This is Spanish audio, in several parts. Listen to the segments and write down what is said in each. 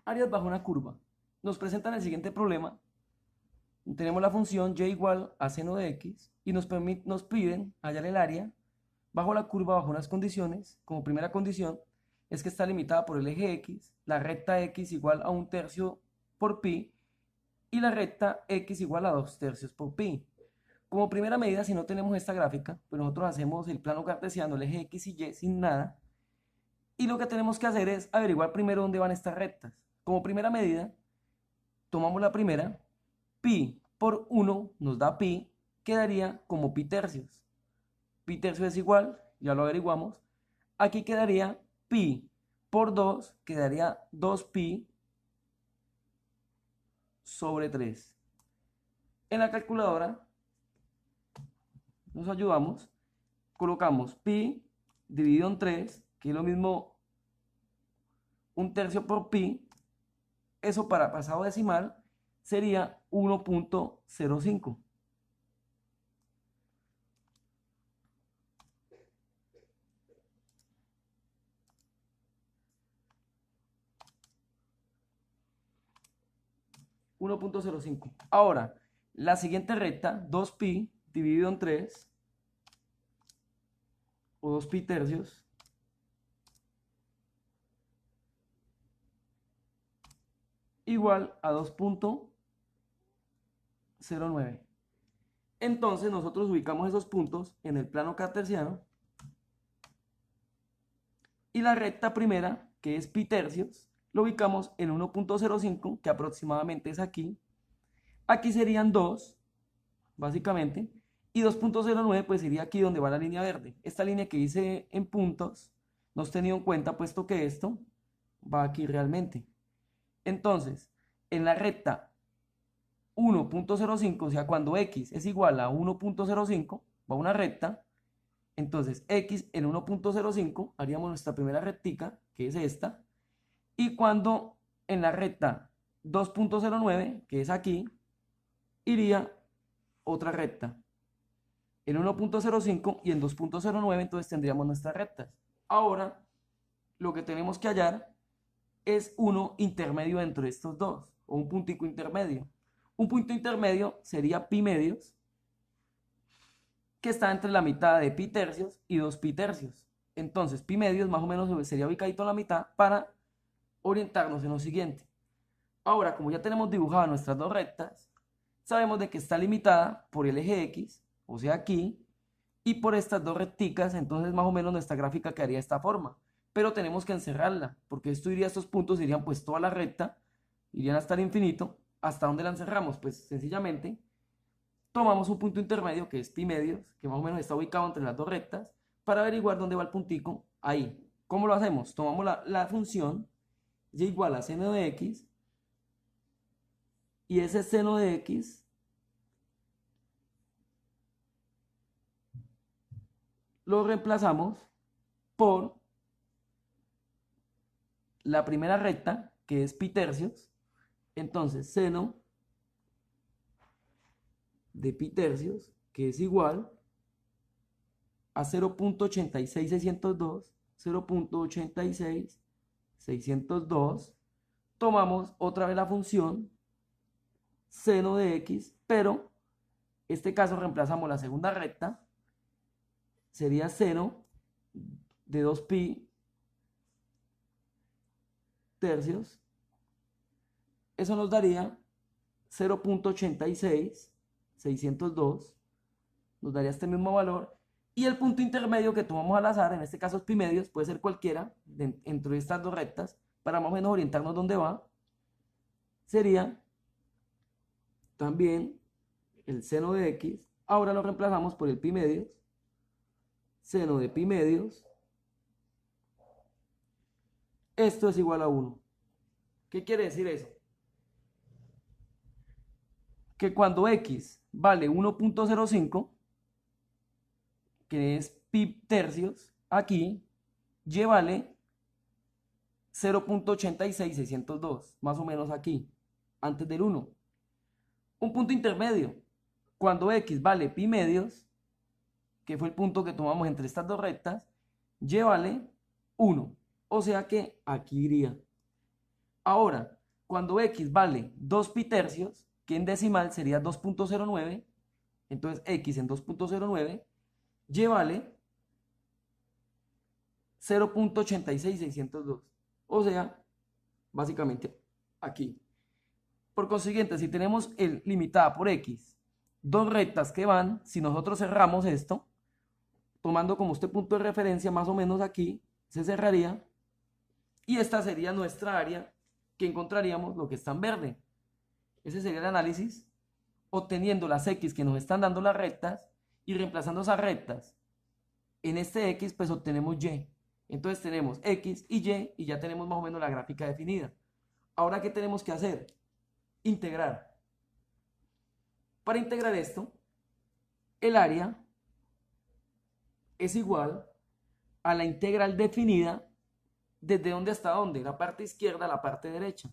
áreas bajo una curva. Nos presentan el siguiente problema. Tenemos la función y igual a seno de x y nos piden hallar el área bajo la curva bajo unas condiciones. Como primera condición es que está limitada por el eje x, la recta x igual a 1/3 por pi y la recta x igual a 2/3 por pi. Como primera medida, si no tenemos esta gráfica, pues nosotros hacemos el plano cartesiano, el eje x y y sin nada. Y lo que tenemos que hacer es averiguar primero dónde van estas rectas. Como primera medida, tomamos la primera, pi por 1 nos da pi, quedaría como pi tercios. Pi tercios es igual, ya lo averiguamos. Aquí quedaría pi por 2, quedaría 2pi sobre 3. En la calculadora nos ayudamos, colocamos pi dividido en 3, que es lo mismo 1/3 por pi. Eso para pasado decimal sería 1.05. Ahora, la siguiente recta, 2pi dividido en 3, o 2pi tercios, igual a 2.09. Entonces nosotros ubicamos esos puntos en el plano cartesiano y la recta primera, que es pi tercios, lo ubicamos en 1.05, que aproximadamente es aquí. Aquí serían 2, básicamente, y 2.09 pues sería aquí donde va la línea verde. Esta línea que hice en puntos no es tenido en cuenta puesto que esto va aquí realmente. Entonces, en la recta 1.05, o sea, cuando x es igual a 1.05, va una recta, entonces x en 1.05 haríamos nuestra primera rectica, que es esta, y cuando en la recta 2.09, que es aquí, iría otra recta en 1.05 y en 2.09, entonces tendríamos nuestras rectas. Ahora, lo que tenemos que hallar es uno intermedio entre estos dos, o un puntico intermedio. Un punto intermedio sería pi medios, que está entre la mitad de pi tercios y 2 pi tercios. Entonces, pi medios más o menos sería ubicadito en la mitad para orientarnos en lo siguiente. Ahora, como ya tenemos dibujadas nuestras dos rectas, sabemos de que está limitada por el eje x, o sea aquí, y por estas dos recticas, entonces más o menos nuestra gráfica quedaría de esta forma. Pero tenemos que encerrarla, porque estos puntos irían pues toda la recta, irían hasta el infinito. ¿Hasta dónde la encerramos? Pues sencillamente tomamos un punto intermedio que es pi medios, que más o menos está ubicado entre las dos rectas, para averiguar dónde va el puntico ahí. ¿Cómo lo hacemos? Tomamos la función y igual a seno de x, y ese seno de x lo reemplazamos por la primera recta, que es pi tercios. Entonces, seno de pi tercios, que es igual a 0.86602, 0.86602. Tomamos otra vez la función seno de x, pero en este caso reemplazamos la segunda recta, sería seno de 2pi tercios. Eso nos daría 0.86602, nos daría este mismo valor. Y el punto intermedio que tomamos al azar, en este caso es pi medios, puede ser cualquiera entre estas dos rectas, para más o menos orientarnos dónde va, sería también el seno de x. Ahora lo reemplazamos por el pi medios, seno de pi medios. Esto es igual a 1. ¿Qué quiere decir eso? Que cuando x vale 1.05, que es pi tercios, aquí y vale 0.86602, más o menos aquí, antes del 1. Un punto intermedio, cuando x vale pi medios, que fue el punto que tomamos entre estas dos rectas, y vale 1. O sea que aquí iría. Ahora, cuando x vale 2 pi tercios, que en decimal sería 2.09, entonces x en 2.09, y vale 0.86602. O sea, básicamente aquí. Por consiguiente, si tenemos el limitada por x, dos rectas que van, si nosotros cerramos esto, tomando como este punto de referencia más o menos aquí, se cerraría y esta sería nuestra área que encontraríamos lo que está en verde. Ese sería el análisis, obteniendo las x que nos están dando las rectas y reemplazando esas rectas en este x, pues obtenemos y. Entonces tenemos x y ya tenemos más o menos la gráfica definida. Ahora, ¿qué tenemos que hacer? Integrar. Para integrar esto, el área es igual a la integral definida desde dónde hasta dónde, la parte izquierda a la parte derecha.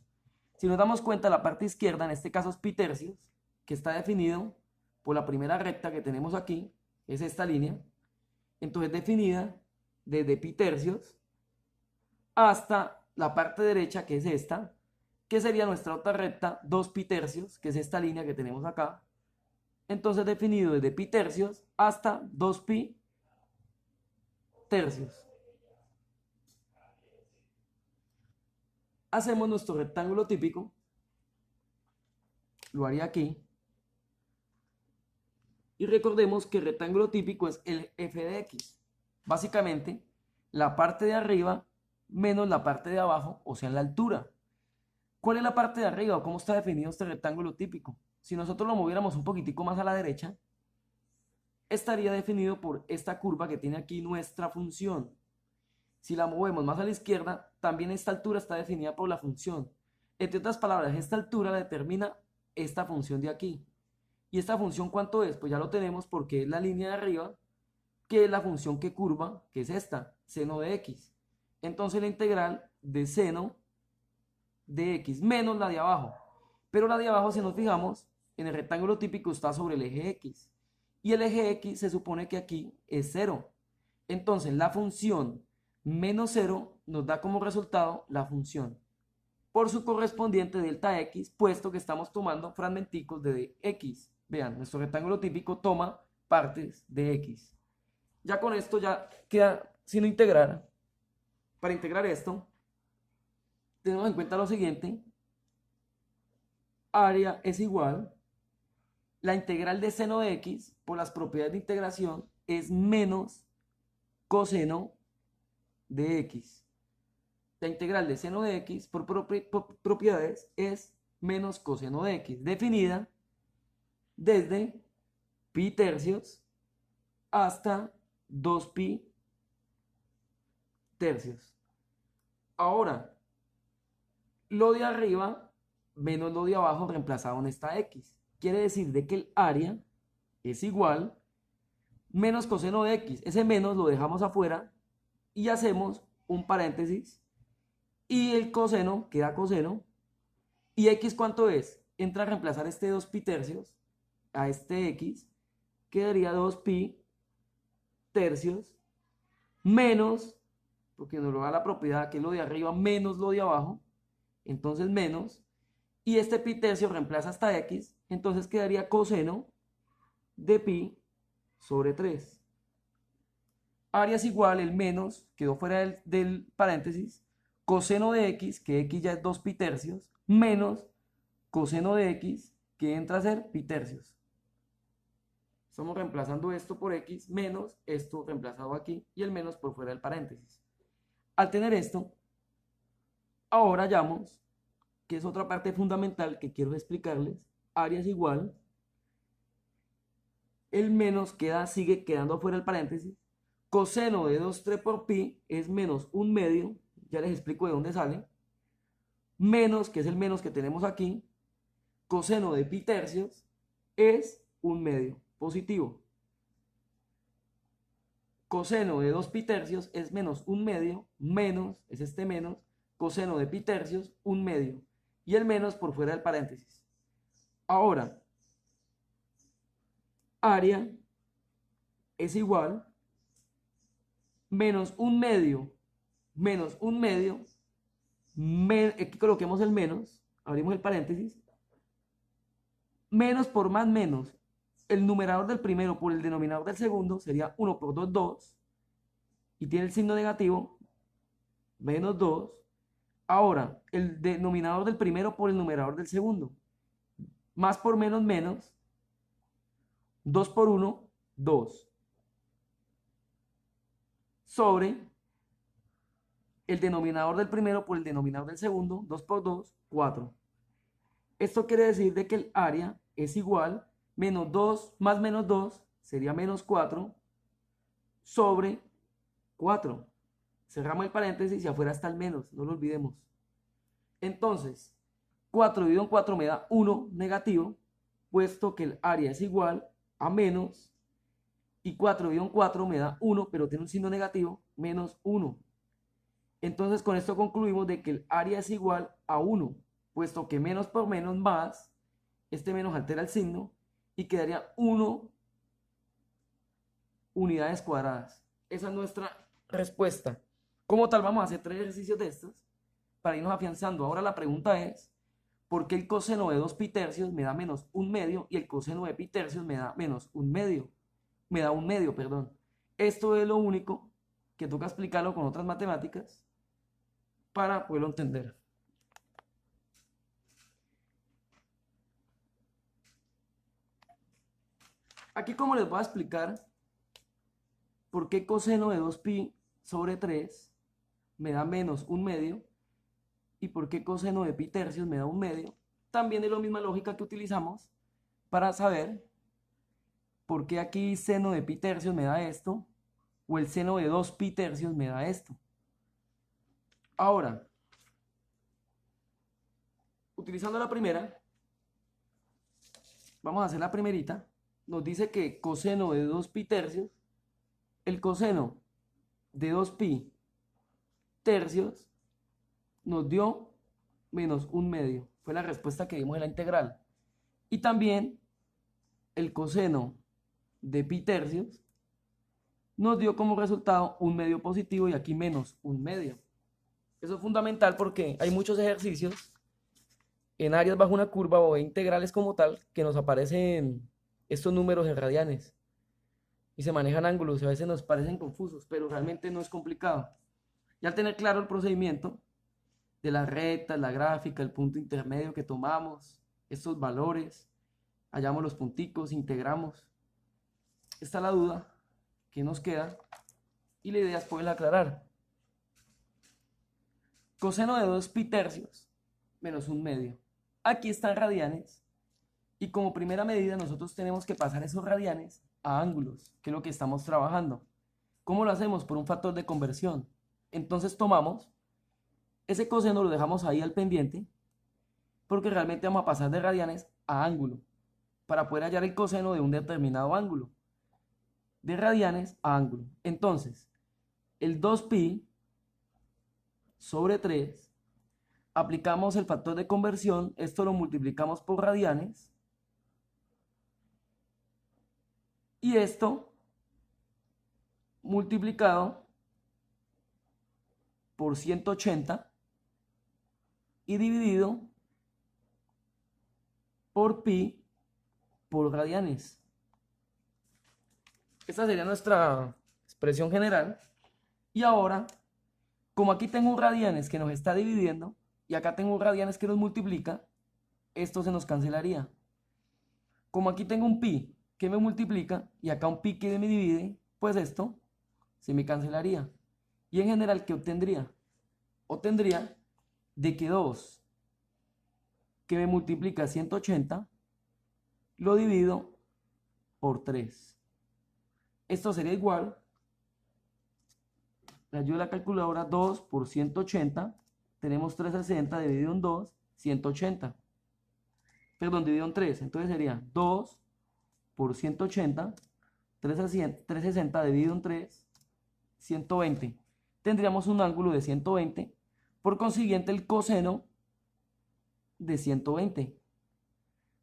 Si nos damos cuenta, la parte izquierda, en este caso es pi tercios, que está definido por la primera recta que tenemos aquí, es esta línea. Entonces definida desde pi tercios hasta la parte derecha, que es esta, que sería nuestra otra recta, 2 pi tercios, que es esta línea que tenemos acá. Entonces definido desde pi tercios hasta 2 pi tercios. Hacemos nuestro rectángulo típico, lo haría aquí, y recordemos que el rectángulo típico es el f de x, básicamente la parte de arriba menos la parte de abajo, o sea la altura. ¿Cuál es la parte de arriba o cómo está definido este rectángulo típico? Si nosotros lo moviéramos un poquitico más a la derecha, estaría definido por esta curva que tiene aquí nuestra función. Si la movemos más a la izquierda, también esta altura está definida por la función. Entre otras palabras, esta altura la determina esta función de aquí. ¿Y esta función cuánto es? Pues ya lo tenemos porque es la línea de arriba, que es la función que curva, que es esta, seno de x. Entonces la integral de seno de x menos la de abajo. Pero la de abajo, si nos fijamos, en el rectángulo típico está sobre el eje x. Y el eje x se supone que aquí es 0. Entonces la función menos 0 nos da como resultado la función por su correspondiente delta x, puesto que estamos tomando fragmenticos de x. Vean, nuestro rectángulo típico toma partes de x. Ya con esto ya queda sin integrar. Para integrar esto, tenemos en cuenta lo siguiente. Área es igual. La integral de seno de x por las propiedades de integración es menos coseno de x. La integral de seno de x por propiedades es menos coseno de x, definida desde pi tercios hasta 2 pi tercios. Ahora, lo de arriba menos lo de abajo reemplazado en esta x. Quiere decir de que el área es igual menos coseno de x. Ese menos lo dejamos afuera y hacemos un paréntesis y el coseno queda coseno. ¿Y x cuánto es? Entra a reemplazar este 2 pi tercios a este x, quedaría 2 pi tercios menos, porque nos lo da la propiedad que es lo de arriba menos lo de abajo, entonces menos, y este pi tercio reemplaza hasta x, entonces quedaría coseno de pi sobre 3. Área es igual, el menos quedó fuera del paréntesis, coseno de x, que x ya es 2 pi tercios, menos coseno de x, que entra a ser pi tercios. Estamos reemplazando esto por x menos esto reemplazado aquí y el menos por fuera del paréntesis. Al tener esto, ahora hallamos, que es otra parte fundamental que quiero explicarles, área es igual, el menos sigue quedando fuera del paréntesis, coseno de 2/3 por pi es menos 1/2, ya les explico de dónde sale, menos, que es el menos que tenemos aquí, coseno de pi tercios es 1/2, positivo. Coseno de 2 pi tercios es menos 1/2, menos, es este menos, coseno de pi tercios, 1/2. Y el menos por fuera del paréntesis. Ahora, área es igual menos 1/2 menos 1/2 aquí coloquemos el menos, abrimos el paréntesis, menos por más menos, el numerador del primero por el denominador del segundo sería 1 por 2, 2, y tiene el signo negativo, menos 2. Ahora, el denominador del primero por el numerador del segundo, más por menos menos, 2 por 1, 2, sobre el denominador del primero por el denominador del segundo, 2 por 2, 4. Esto quiere decir de que el área es igual, menos 2 más menos 2 sería menos 4 sobre 4. Cerramos el paréntesis y afuera está el menos, no lo olvidemos. Entonces, 4 dividido en 4 me da 1 negativo, puesto que el área es igual a menos, y 4 dividido en 4 me da 1, pero tiene un signo negativo, menos 1. Entonces, con esto concluimos de que el área es igual a 1, puesto que menos por menos más, este menos altera el signo, y quedaría 1 unidades cuadradas. Esa es nuestra respuesta. Como tal, vamos a hacer 3 ejercicios de estos para irnos afianzando. Ahora la pregunta es, ¿por qué el coseno de 2 pi tercios me da menos 1/2 y el coseno de pi tercios me da menos 1/2? Me da 1/2, perdón. Esto es lo único que toca explicarlo con otras matemáticas para poderlo entender. Aquí como les voy a explicar por qué coseno de 2 pi sobre 3 me da menos 1/2 y por qué coseno de pi tercios me da 1/2, también es la misma lógica que utilizamos para saber por qué aquí seno de pi tercios me da esto o el seno de 2 pi tercios me da esto. Ahora, utilizando la primera, vamos a hacer la primerita. Nos dice que coseno de 2 pi tercios, el coseno de 2 pi tercios nos dio menos 1/2. Fue la respuesta que dimos en la integral. Y también el coseno de pi tercios nos dio como resultado 1/2 positivo y aquí menos 1/2. Eso es fundamental porque hay muchos ejercicios en áreas bajo una curva o integrales como tal que nos aparecen estos números en radianes y se manejan ángulos y a veces nos parecen confusos, pero realmente no es complicado. Y al tener claro el procedimiento de las rectas, la gráfica, el punto intermedio que tomamos, estos valores, hallamos los punticos, integramos. Esta es la duda que nos queda y la idea es poderla aclarar. Coseno de 2 pi tercios menos 1/2. Aquí están radianes y como primera medida nosotros tenemos que pasar esos radianes a ángulos, que es lo que estamos trabajando. ¿Cómo lo hacemos? Por un factor de conversión. Entonces tomamos ese coseno, lo dejamos ahí al pendiente, porque realmente vamos a pasar de radianes a ángulo, para poder hallar el coseno de un determinado ángulo. De radianes a ángulo. Entonces, el 2pi sobre 3, aplicamos el factor de conversión, esto lo multiplicamos por radianes, y esto multiplicado por 180 y dividido por pi por radianes. Esta sería nuestra expresión general. Y ahora, como aquí tengo un radianes que nos está dividiendo y acá tengo un radianes que nos multiplica, esto se nos cancelaría. Como aquí tengo un pi que me multiplica y acá un pi que me divide, pues esto se me cancelaría. Y en general, ¿qué obtendría? Obtendría de que 2 que me multiplica 180 lo divido por 3. Esto sería igual, le ayudo a la calculadora, 2 por 180, tenemos 360 dividido en 2, 180. Perdón, dividido en 3, entonces sería 2 por 180, 360 dividido en 3, 120. Tendríamos un ángulo de 120, por consiguiente el coseno de 120.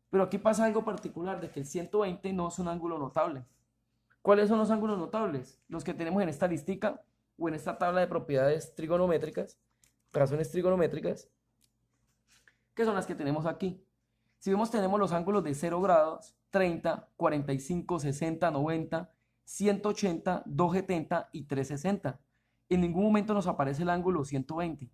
Pero aquí pasa algo particular, de que el 120 no es un ángulo notable. ¿Cuáles son los ángulos notables? Los que tenemos en esta listica o en esta tabla de propiedades trigonométricas. razones trigonométricas, que son las que tenemos aquí. Si vemos, tenemos los ángulos de 0 grados, 30, 45, 60, 90, 180, 270 y 360. En ningún momento nos aparece el ángulo 120.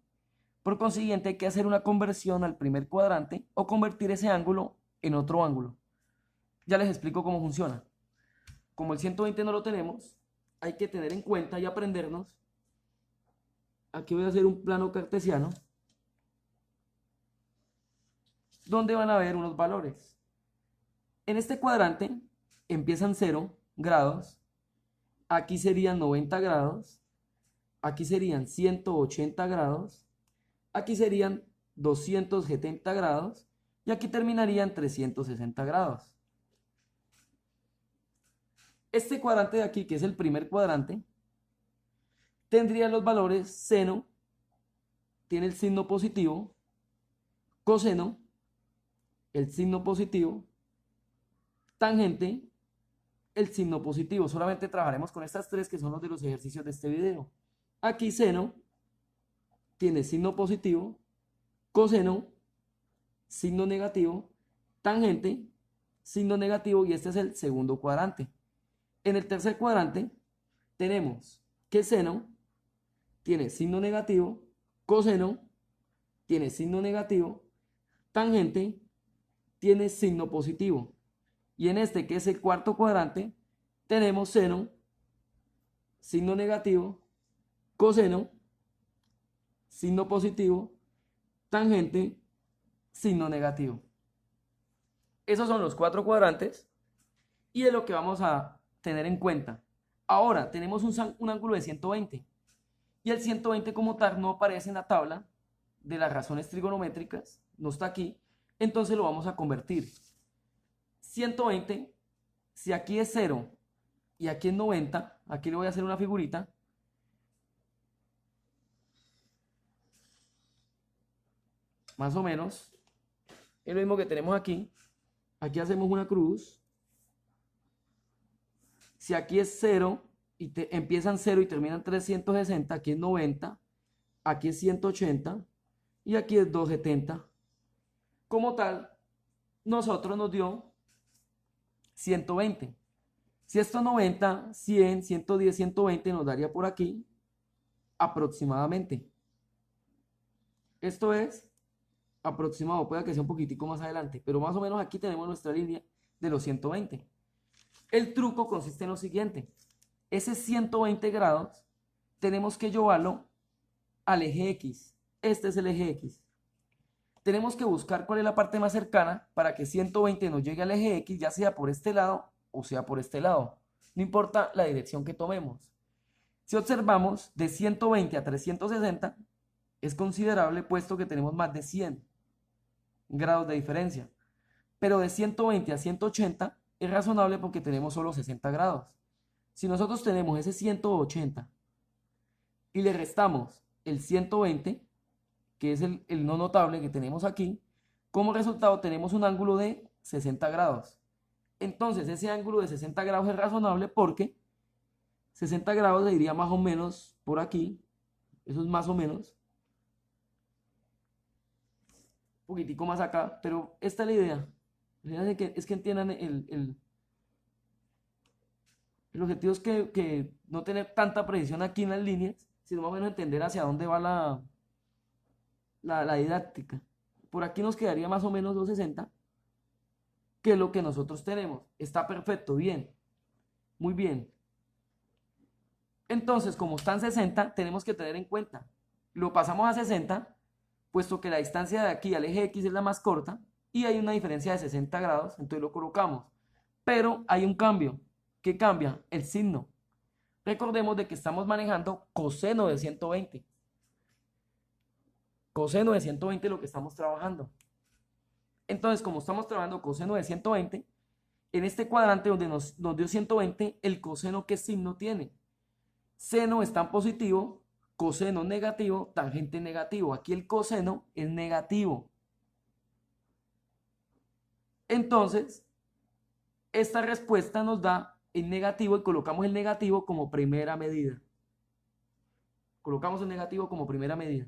Por consiguiente, hay que hacer una conversión al primer cuadrante o convertir ese ángulo en otro ángulo. Ya les explico cómo funciona. Como el 120 no lo tenemos, hay que tener en cuenta y aprendernos. Aquí voy a hacer un plano cartesiano donde van a ver unos valores. En este cuadrante empiezan 0 grados, aquí serían 90 grados, aquí serían 180 grados, aquí serían 270 grados y aquí terminarían 360 grados. Este cuadrante de aquí, que es el primer cuadrante, tendría los valores seno, tiene el signo positivo, coseno, el signo positivo, tangente, el signo positivo. Solamente trabajaremos con estas tres que son los de los ejercicios de este video. Aquí seno tiene signo positivo, coseno, signo negativo, tangente, signo negativo, y este es el segundo cuadrante. En el tercer cuadrante tenemos que seno tiene signo negativo, coseno tiene signo negativo, tangente tiene signo positivo. Y en este, que es el cuarto cuadrante, tenemos seno, signo negativo, coseno, signo positivo, tangente, signo negativo. Esos son los cuatro cuadrantes y es lo que vamos a tener en cuenta. Ahora tenemos un ángulo de 120 y el 120 como tal no aparece en la tabla de las razones trigonométricas, no está aquí, entonces lo vamos a convertir. 120, si aquí es 0 y aquí es 90, aquí le voy a hacer una figurita. Más o menos, es lo mismo que tenemos aquí. Aquí hacemos una cruz. Si aquí es 0 y empiezan 0 y terminan 360, aquí es 90, aquí es 180 y aquí es 270. Como tal, nosotros nos dio 120. Si esto 90, 100, 110, 120 nos daría por aquí aproximadamente. Esto es aproximado, puede que sea un poquitico más adelante, pero más o menos aquí tenemos nuestra línea de los 120. El truco consiste en lo siguiente: ese 120 grados tenemos que llevarlo al eje X. Este es el eje X. Tenemos que buscar cuál es la parte más cercana para que 120 nos llegue al eje X, ya sea por este lado o sea por este lado. No importa la dirección que tomemos. Si observamos, de 120 a 360 es considerable, puesto que tenemos más de 100 grados de diferencia. Pero de 120 a 180 es razonable porque tenemos solo 60 grados. Si nosotros tenemos ese 180 y le restamos el 120, que es el no notable que tenemos aquí, como resultado tenemos un ángulo de 60 grados. Entonces ese ángulo de 60 grados es razonable porque 60 grados le iría más o menos por aquí, eso es más o menos, un poquitico más acá, pero esta es la idea. La idea es que entiendan el objetivo es que no tener tanta precisión aquí en las líneas, sino más o menos entender hacia dónde va la didáctica. Por aquí nos quedaría más o menos 260, que es lo que nosotros tenemos. Está perfecto, bien, muy bien. Entonces, como están 60, tenemos que tener en cuenta, lo pasamos a 60, puesto que la distancia de aquí al eje X es la más corta, y hay una diferencia de 60 grados, entonces lo colocamos. Pero hay un cambio. ¿Qué cambia? El signo. Recordemos de que estamos manejando coseno de 120. Coseno de 120 es lo que estamos trabajando. Entonces, como estamos trabajando coseno de 120, en este cuadrante donde nos dio 120, el coseno, ¿qué signo tiene? Seno está en positivo, coseno negativo, tangente negativo. Aquí el coseno es negativo. Entonces, esta respuesta nos da el negativo y colocamos el negativo como primera medida. Colocamos el negativo como primera medida.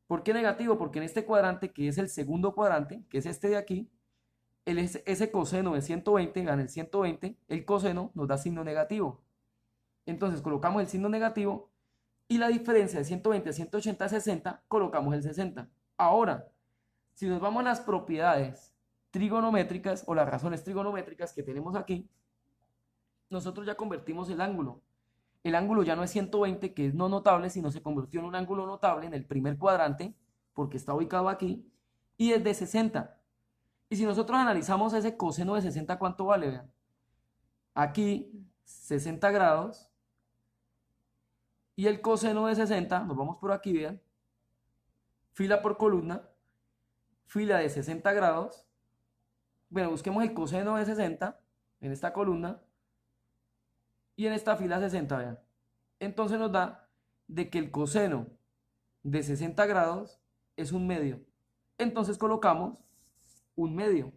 ¿Por qué negativo? Porque en este cuadrante, que es el segundo cuadrante, que es este de aquí, ese coseno de 120, vean el 120, el coseno nos da signo negativo. Entonces colocamos el signo negativo y la diferencia de 120 a 180 a 60, colocamos el 60. Ahora, si nos vamos a las propiedades trigonométricas o las razones trigonométricas que tenemos aquí, nosotros ya convertimos el ángulo. El ángulo ya no es 120, que es no notable, sino se convirtió en un ángulo notable en el primer cuadrante, porque está ubicado aquí, y es de 60. Y si nosotros analizamos ese coseno de 60, ¿cuánto vale? Vean. Aquí, 60 grados, y el coseno de 60, nos vamos por aquí, vean, fila por columna, fila de 60 grados. Bueno, busquemos el coseno de 60 en esta columna y en esta fila 60, vean. Entonces nos da de que el coseno de 60 grados es un medio. Entonces colocamos un medio.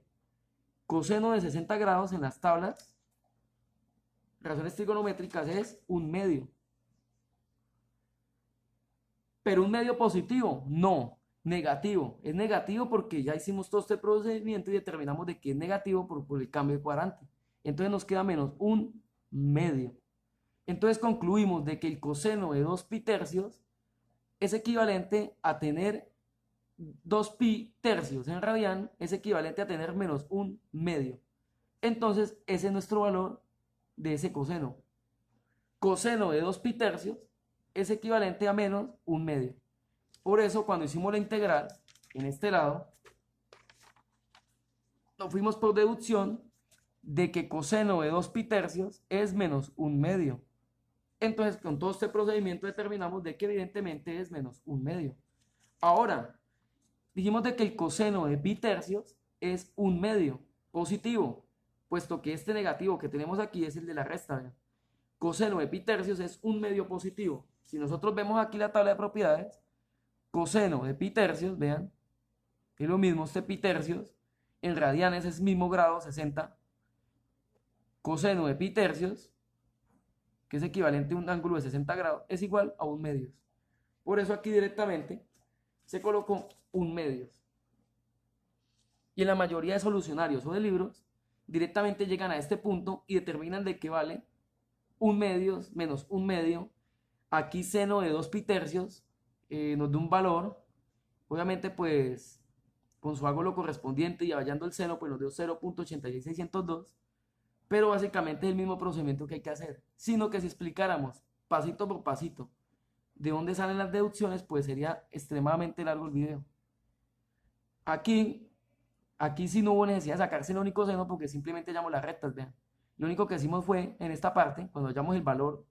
Coseno de 60 grados en las tablas, razones trigonométricas, es un medio. Pero un medio positivo, no, negativo. Es negativo porque ya hicimos todo este procedimiento y determinamos de que es negativo por el cambio de cuadrante. Entonces nos queda menos un medio. Entonces concluimos de que el coseno de 2 pi tercios es equivalente a tener 2 pi tercios en radian, es equivalente a tener menos un medio. Entonces ese es nuestro valor de ese coseno. Coseno de 2 pi tercios es equivalente a menos un medio. Por eso cuando hicimos la integral en este lado, nos fuimos por deducción de que coseno de 2 pi tercios es menos un medio. Entonces con todo este procedimiento determinamos de que evidentemente es menos un medio. Ahora, dijimos de que el coseno de pi tercios es un medio positivo, puesto que este negativo que tenemos aquí es el de la resta. ¿Vean? Coseno de pi tercios es un medio positivo. Si nosotros vemos aquí la tabla de propiedades, coseno de pi tercios, vean, es lo mismo este pi tercios, en radianes es mismo grado, 60. Coseno de pi tercios, que es equivalente a un ángulo de 60 grados, es igual a un medios. Por eso aquí directamente se colocó un medios. Y en la mayoría de solucionarios o de libros, directamente llegan a este punto y determinan de qué vale un medios menos un medio. Aquí seno de 2 pi tercios nos da un valor. Obviamente pues con su ángulo correspondiente y hallando el seno pues nos dio 0.86602. Pero básicamente es el mismo procedimiento que hay que hacer. Sino que si explicáramos pasito por pasito de dónde salen las deducciones, pues sería extremadamente largo el video. Aquí sí no hubo necesidad de sacarse el único seno porque simplemente hallamos las rectas, vean. Lo único que hicimos fue, en esta parte, cuando hallamos el valor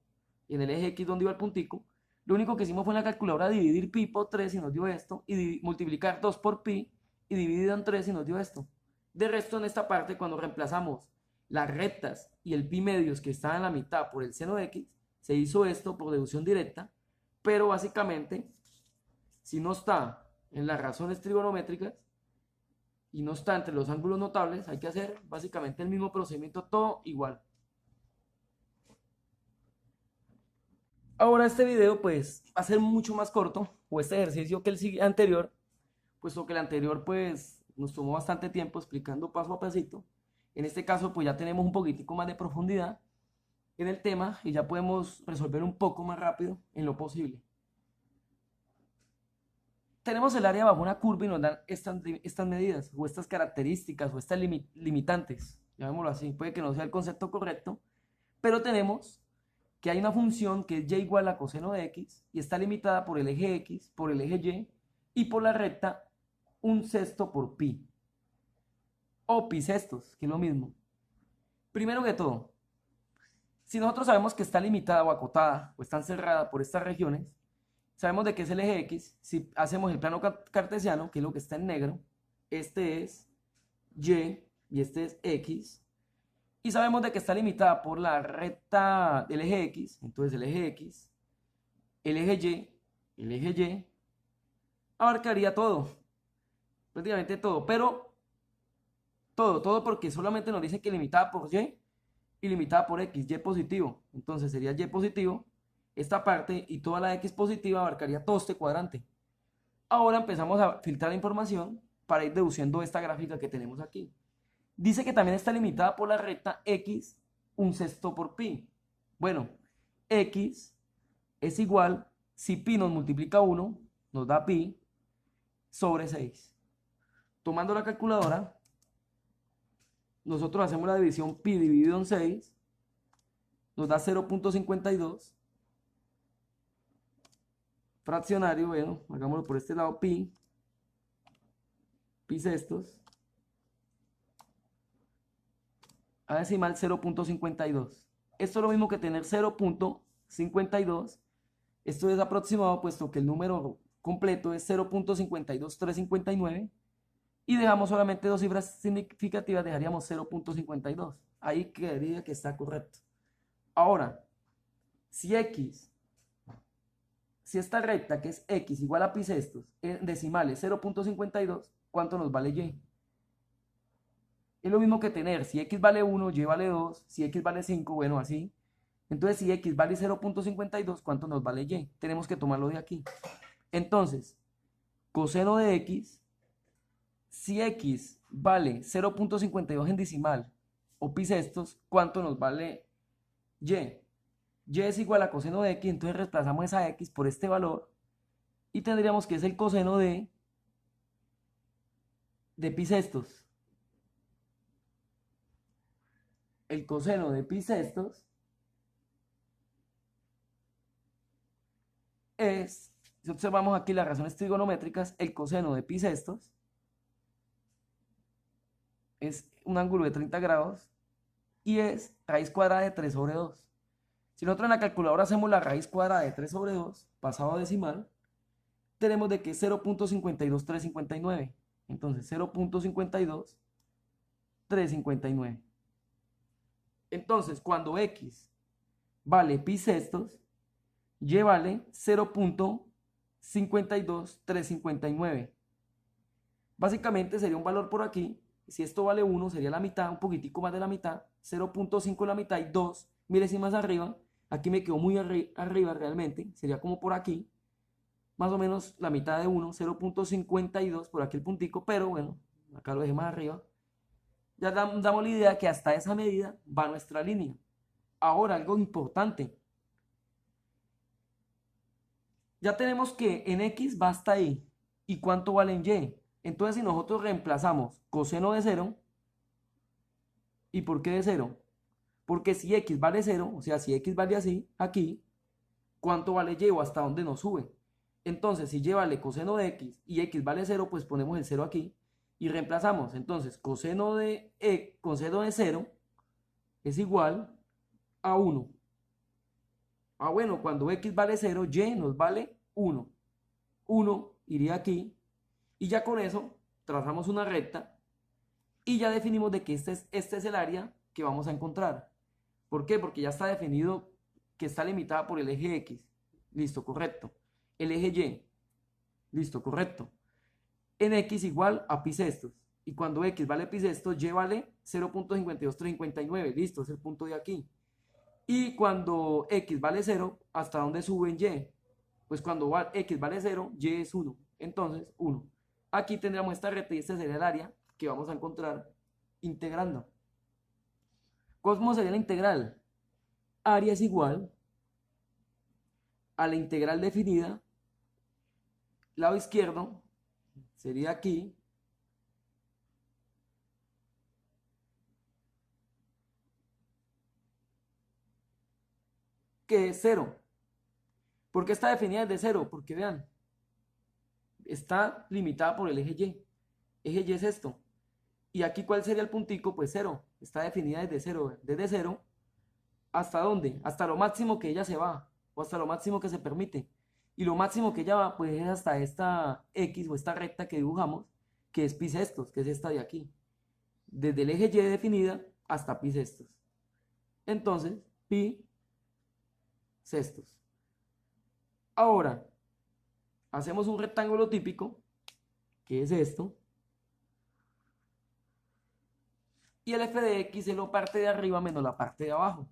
en el eje X donde iba el puntico, lo único que hicimos fue en la calculadora dividir pi por 3 y nos dio esto, y multiplicar 2 por pi y dividido en 3 y nos dio esto. De resto, en esta parte, cuando reemplazamos las rectas y el pi medios que estaban en la mitad por el seno de X, se hizo esto por deducción directa, pero básicamente, si no está en las razones trigonométricas, y no está entre los ángulos notables, hay que hacer básicamente el mismo procedimiento, todo igual. Ahora este video pues va a ser mucho más corto, o este ejercicio que el anterior, puesto que el anterior pues nos tomó bastante tiempo explicando paso a pasito. En este caso pues ya tenemos un poquitico más de profundidad en el tema y ya podemos resolver un poco más rápido en lo posible. Tenemos el área bajo una curva y nos dan estas medidas o estas características o estas limitantes, llamémoslo así, puede que no sea el concepto correcto, pero tenemos que hay una función que es y igual a coseno de x y está limitada por el eje x, por el eje y por la recta 1/6 por pi o pi sextos, que es lo mismo. Primero que todo, si nosotros sabemos que está limitada o acotada o está encerrada por estas regiones, sabemos de qué es el eje X. Si hacemos el plano cartesiano, que es lo que está en negro, este es Y y este es X. Y sabemos de que está limitada por la recta del eje X. Entonces el eje X, el eje Y abarcaría todo. Prácticamente todo. Pero todo porque solamente nos dicen que limitada por Y y limitada por X. Y positivo. Entonces sería Y positivo esta parte y toda la X positiva abarcaría todo este cuadrante. Ahora empezamos a filtrar la información para ir deduciendo esta gráfica que tenemos aquí. Dice que también está limitada por la recta x un sexto por pi. Bueno, x es igual, si pi nos multiplica 1, nos da pi sobre 6. Tomando la calculadora, nosotros hacemos la división pi dividido en 6, nos da 0.52. Fraccionario, bueno, hagámoslo por este lado, pi sextos, a decimal 0.52. Esto es lo mismo que tener 0.52. Esto es aproximado, puesto que el número completo es 0.52359. Y dejamos solamente dos cifras significativas, dejaríamos 0.52. Ahí quedaría que está correcto. Ahora, si esta recta que es x igual a pi sextos, en decimales 0.52, ¿cuánto nos vale y? Es lo mismo que tener, si x vale 1, y vale 2, si x vale 5, bueno, así. Entonces, si x vale 0.52, ¿cuánto nos vale y? Tenemos que tomarlo de aquí. Entonces, coseno de x, si x vale 0.52 en decimal o pi sextos, ¿cuánto nos vale y? Y es igual a coseno de x, entonces reemplazamos esa x por este valor y tendríamos que es el coseno de pi sextos. El coseno de pi sextos es, si observamos aquí las razones trigonométricas, el coseno de pi sextos es un ángulo de 30 grados y es raíz cuadrada de 3 sobre 2. Si nosotros en la calculadora hacemos la raíz cuadrada de 3 sobre 2, pasado a decimal, tenemos de que es 0.52359. Entonces 0.52359. Entonces cuando x vale pi sextos, y vale 0.52359. Básicamente sería un valor por aquí. Si esto vale 1, sería la mitad, un poquitico más de la mitad. 0.5 la mitad y 2 milésimas arriba. Aquí me quedó muy arriba realmente. Sería como por aquí. Más o menos la mitad de 1, 0.52 por aquí el puntico. Pero bueno, acá lo dejé más arriba. Ya damos la idea que hasta esa medida va nuestra línea. Ahora, algo importante. Ya tenemos que en x va hasta ahí. ¿Y cuánto vale en y? Entonces, si nosotros reemplazamos coseno de 0, ¿y por qué de 0? Porque si x vale 0, o sea, si x vale así, aquí, ¿cuánto vale y o hasta dónde nos sube? Entonces, si y vale coseno de x y x vale 0, pues ponemos el 0 aquí y reemplazamos. Entonces, coseno de 0 es igual a 1. Ah, bueno, cuando x vale 0, y nos vale 1. 1 iría aquí y ya con eso trazamos una recta y ya definimos de que este es el área que vamos a encontrar. ¿Por qué? Porque ya está definido que está limitada por el eje X. Listo, correcto. El eje Y. Listo, correcto. En X igual a pi sextos. Y cuando X vale pi sextos, Y vale 0.52359. Listo, es el punto de aquí. Y cuando X vale 0, ¿hasta dónde sube en Y? Pues cuando X vale 0, Y es 1. Entonces, 1. Aquí tendríamos esta recta y este sería el área que vamos a encontrar integrando. ¿Cómo sería la integral? Área es igual a la integral definida. Lado izquierdo sería aquí. Que es 0. ¿Por qué está definida desde 0? Porque vean, está limitada por el eje Y. Eje Y es esto. Y aquí, ¿cuál sería el puntico? Pues 0. Está definida desde 0. Desde 0, ¿hasta dónde? Hasta lo máximo que ella se va. O hasta lo máximo que se permite. Y lo máximo que ella va, pues es hasta esta X o esta recta que dibujamos, que es pi sextos, que es esta de aquí. Desde el eje Y definida hasta pi sextos. Entonces, pi sextos. Ahora, hacemos un rectángulo típico, que es esto. Y el f de x es la parte de arriba menos la parte de abajo.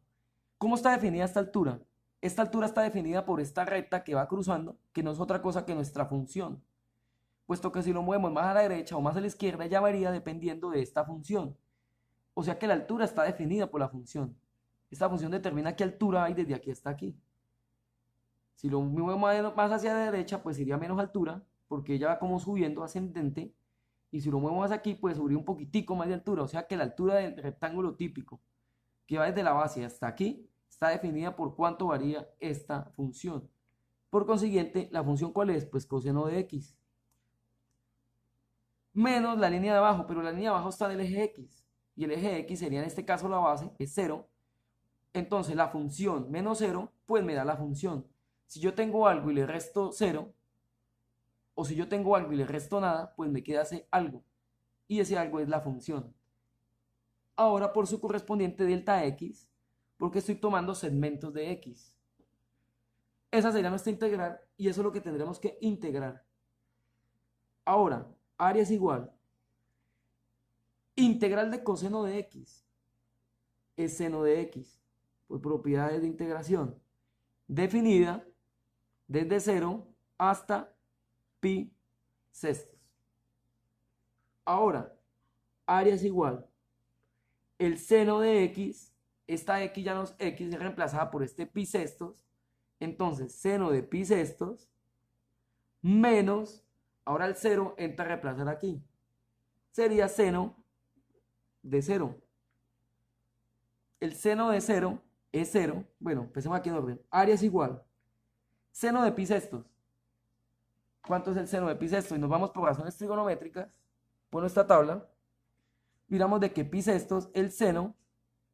¿Cómo está definida esta altura? Esta altura está definida por esta recta que va cruzando, que no es otra cosa que nuestra función. puesto que si lo movemos más a la derecha o más a la izquierda ya varía dependiendo de esta función. O sea que la altura está definida por la función. Esta función determina qué altura hay desde aquí hasta aquí. Si lo muevo más hacia la derecha, pues iría menos altura, porque ella va como subiendo ascendente. Y si lo muevo más aquí, pues subir un poquitico más de altura. O sea que la altura del rectángulo típico, que va desde la base hasta aquí, está definida por cuánto varía esta función. Por consiguiente, ¿la función cuál es? Pues coseno de x. Menos la línea de abajo, pero la línea de abajo está en el eje x. Y el eje x sería en este caso la base, es 0. Entonces la función menos 0, pues me da la función. Si yo tengo algo y le resto 0, o si yo tengo algo y le resto nada, pues me queda ese algo. Y ese algo es la función. Ahora por su correspondiente delta x, porque estoy tomando segmentos de x. Esa sería nuestra integral y eso es lo que tendremos que integrar. Ahora, área es igual. Integral de coseno de x es seno de x, por propiedades de integración, definida desde 0 hasta pi sextos. Ahora, área es igual. El seno de x, esta x ya no es x, es reemplazada por este pi sextos. Entonces, seno de pi sextos menos, ahora el 0 entra a reemplazar aquí. Sería seno de 0. El seno de 0 es 0. Bueno, empecemos aquí en orden. Área es igual. Seno de pi sextos. ¿Cuánto es el seno de pi sextos? Y nos vamos por razones trigonométricas, por nuestra tabla. Miramos de que pi sextos, el seno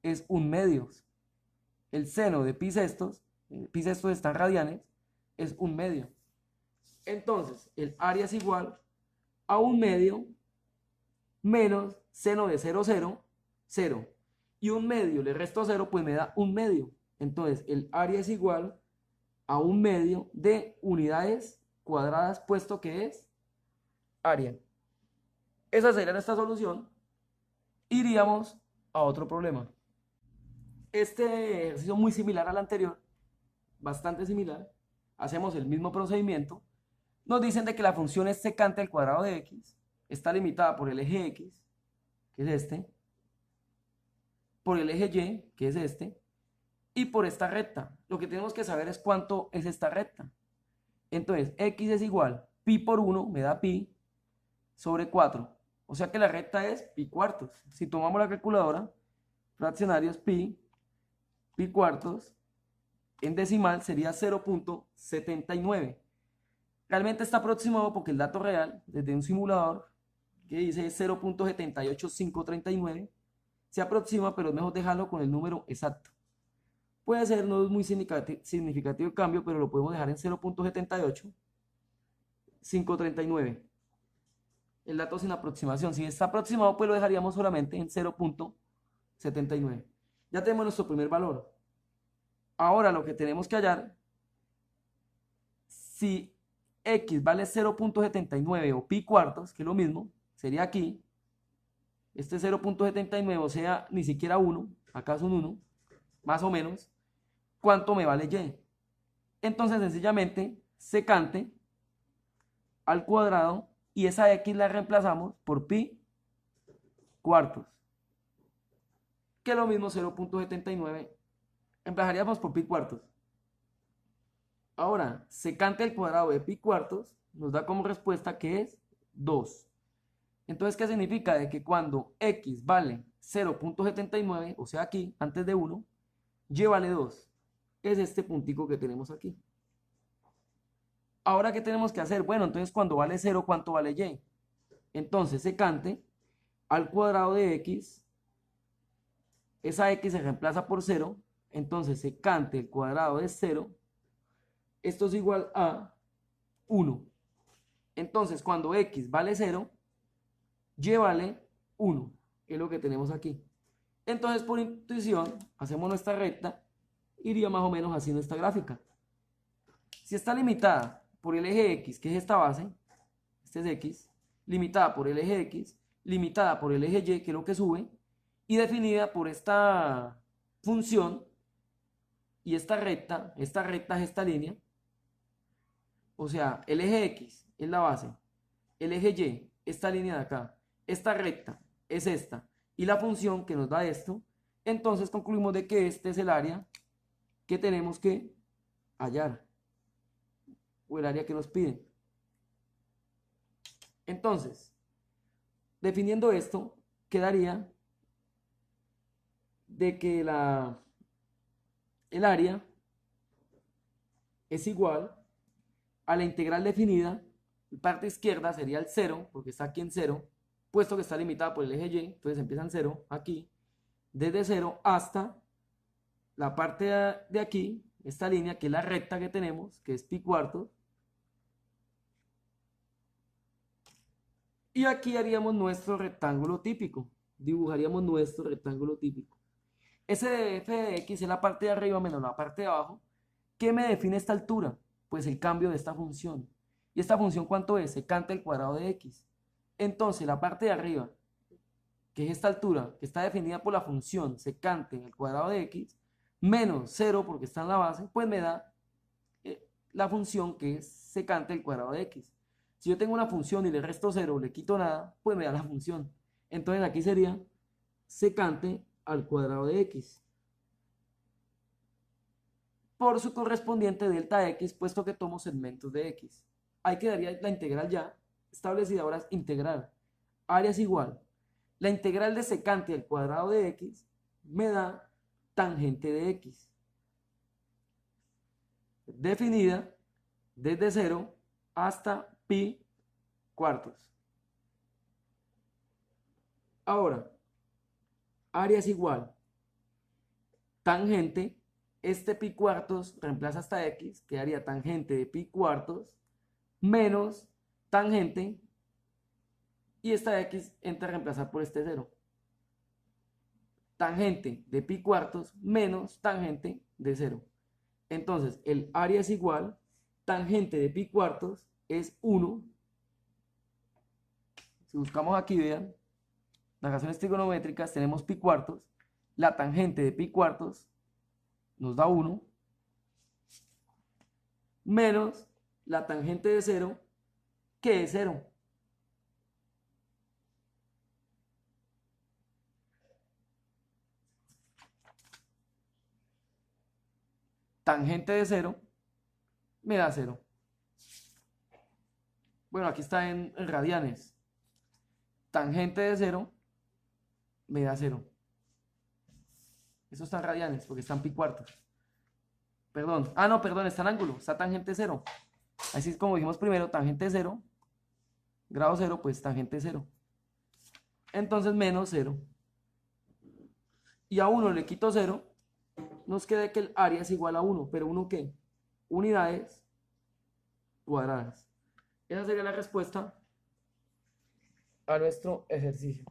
es 1/2. El seno de pi sextos está en radianes, es 1/2. Entonces, el área es igual a 1/2 menos seno de 0, 0, 0. Y 1/2 le resto 0, pues me da 1/2. Entonces, el área es igual a 1/2 de unidades cuadradas, puesto que es área. Esa sería nuestra solución. Iríamos a otro problema. Este ejercicio muy similar al anterior, bastante similar. Hacemos el mismo procedimiento. Nos dicen de que la función es secante al cuadrado de x. Está limitada por el eje x, que es este, por el eje y, que es este, y por esta recta. Lo que tenemos que saber es cuánto es esta recta. Entonces, x es igual, pi por 1 me da pi sobre 4. O sea que la recta es pi cuartos. Si tomamos la calculadora, fraccionarios pi cuartos, en decimal sería 0.79. Realmente está aproximado porque el dato real, desde un simulador, que dice 0.78539, se aproxima, pero es mejor dejarlo con el número exacto. Puede ser, no es muy significativo el cambio, pero lo podemos dejar en 0.78539. El dato sin aproximación. Si está aproximado, pues lo dejaríamos solamente en 0.79. Ya tenemos nuestro primer valor. Ahora lo que tenemos que hallar, si x vale 0.79 o pi cuartos, que es lo mismo, sería aquí. Este 0.79, o sea, ni siquiera 1, acá es un 1, más o menos. ¿Cuánto me vale y? Entonces, sencillamente, secante al cuadrado y esa x la reemplazamos por pi cuartos, que es lo mismo 0.79, reemplazaríamos por pi cuartos. Ahora, secante al cuadrado de pi cuartos nos da como respuesta que es 2. Entonces, ¿qué significa? De que cuando x vale 0.79, o sea aquí, antes de 1, y vale 2. Es este puntico que tenemos aquí. Ahora, ¿qué tenemos que hacer? Bueno, entonces cuando vale 0, ¿cuánto vale y? Entonces, secante al cuadrado de x, esa x se reemplaza por 0, entonces secante al cuadrado de 0, esto es igual a 1. Entonces, cuando x vale 0, y vale 1, que es lo que tenemos aquí. Entonces, por intuición, hacemos nuestra recta, iría más o menos así nuestra gráfica. Si está limitada por el eje x, que es esta base, este es x, limitada por el eje x, limitada por el eje y, que es lo que sube, y definida por esta función, y esta recta es esta línea, o sea, el eje x es la base, el eje Y, esta línea de acá, esta recta es esta, y la función que nos da esto, entonces concluimos de que este es el área que tenemos que hallar, o el área que nos piden. Entonces, definiendo esto, quedaría de que el área es igual a la integral definida, la parte izquierda sería el 0, porque está aquí en 0, puesto que está limitada por el eje Y, entonces empieza en 0 aquí, desde 0 hasta la parte de aquí, esta línea que es la recta que tenemos, que es pi cuartos, y aquí haríamos nuestro rectángulo típico, dibujaríamos nuestro rectángulo típico. Ese de f de x es la parte de arriba menos la parte de abajo. ¿Qué me define esta altura? Pues el cambio de esta función. ¿Y esta función cuánto es? Secante al cuadrado de x. Entonces la parte de arriba, que es esta altura, que está definida por la función secante al cuadrado de x, menos 0 porque está en la base, pues me da la función que es secante al cuadrado de x. Si yo tengo una función y le resto 0, le quito nada, pues me da la función. Entonces aquí sería secante al cuadrado de x por su correspondiente delta x, puesto que tomo segmentos de x. Ahí quedaría la integral ya establecida. Ahora es integral. Área es igual. La integral de secante al cuadrado de x me da tangente de x, definida desde 0 hasta pi cuartos. Ahora, área es igual. Tangente, este pi cuartos reemplaza hasta x, quedaría tangente de pi cuartos menos tangente, y esta x entra a reemplazar por este 0. Tangente de pi cuartos menos tangente de 0. Entonces, el área es igual, tangente de pi cuartos es 1. Si buscamos aquí, vean, las razones trigonométricas, tenemos pi cuartos, la tangente de pi cuartos nos da 1, menos la tangente de 0, que es 0. Tangente de 0 me da 0. Bueno, aquí está en radianes. Tangente de 0 me da 0. Eso está en radianes porque está en pi cuartos. Perdón. Ah, no, perdón, está en ángulo. Está tangente 0. Así es como dijimos primero, tangente 0, grado 0, pues tangente 0. Entonces menos 0. Y a 1 le quito 0. Nos queda que el área es igual a 1. ¿Pero 1 qué? Unidades cuadradas. Esa sería la respuesta a nuestro ejercicio.